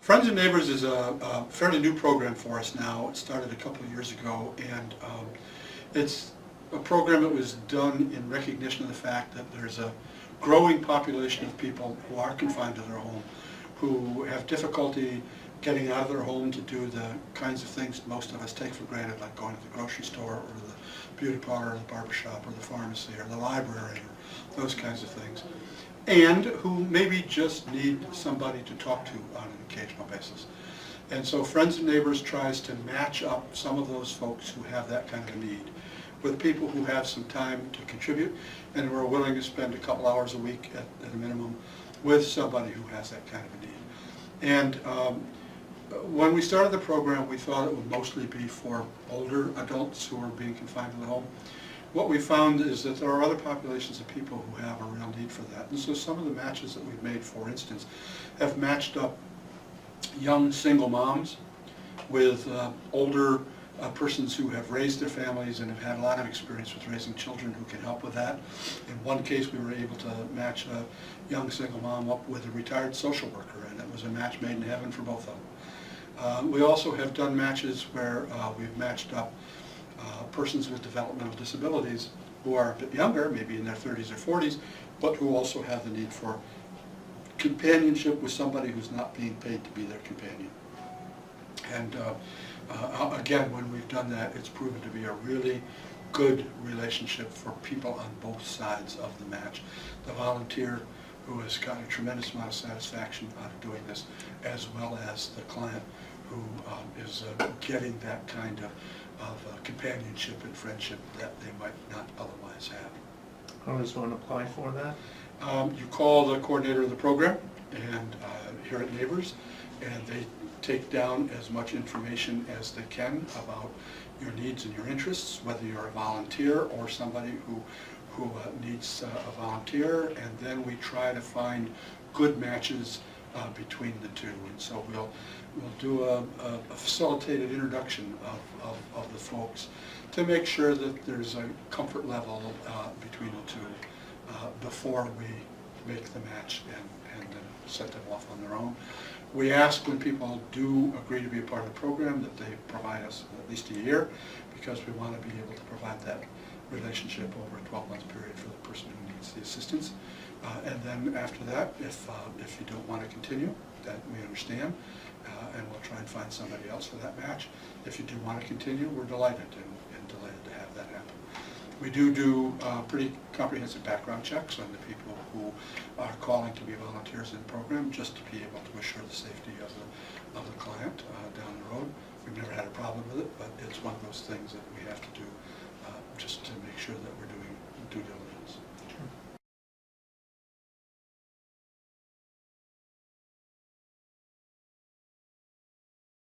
Friends and Neighbors is a fairly new program for us now. It started a couple of years ago, and it's a program that was done in recognition of the fact that there's a growing population of people who are confined to their home, who have difficulty getting out of their home to do the kinds of things most of us take for granted, like going to the grocery store or the beauty parlor or the barber shop or the pharmacy or the library or those kinds of things, and who maybe just need somebody to talk to on an occasional basis. And so Friends and Neighbors tries to match up some of those folks who have that kind of need with people who have some time to contribute and who are willing to spend a couple hours a week at a minimum with somebody who has that kind of a need. And when we started the program, we thought it would mostly be for older adults who are being confined to the home. What we found is that there are other populations of people who have a real need for that. And so some of the matches that we've made, for instance, have matched up young single moms with older persons who have raised their families and have had a lot of experience with raising children who can help with that. In one case, we were able to match a young single mom up with a retired social worker, and it was a match made in heaven for both of them. We also have done matches where we've matched up persons with developmental disabilities who are a bit younger, maybe in their 30s or 40s, but who also have the need for companionship with somebody who's not being paid to be their companion. And again, when we've done that, it's proven to be a really good relationship for people on both sides of the match. The volunteer, who has gotten a tremendous amount of satisfaction out of doing this, as well as the client, who is getting that kind of companionship and friendship that they might not otherwise have. How does one apply for that? You call the coordinator of the program and here at Neighbors, and they take down as much information as they can about your needs and your interests, whether you're a volunteer or somebody who needs a volunteer, and then we try to find good matches between the two. And so we'll do a facilitated introduction of the folks to make sure that there's a comfort level between the two before we make the match and set them off on their own. We ask when people do agree to be a part of the program that they provide us at least a year, because we want to be able to provide that relationship over a 12-month period for the person who needs the assistance. And then after that, if you don't want to continue, that we understand, and we'll try and find somebody else for that match. If you do want to continue, we're delighted and delighted to have that happen. We do pretty comprehensive background checks on the people who are calling to be volunteers in the program, just to be able to assure the safety of the client down the road. We've never had a problem with it, but it's one of those things that we have to do just to make sure that we're doing due diligence.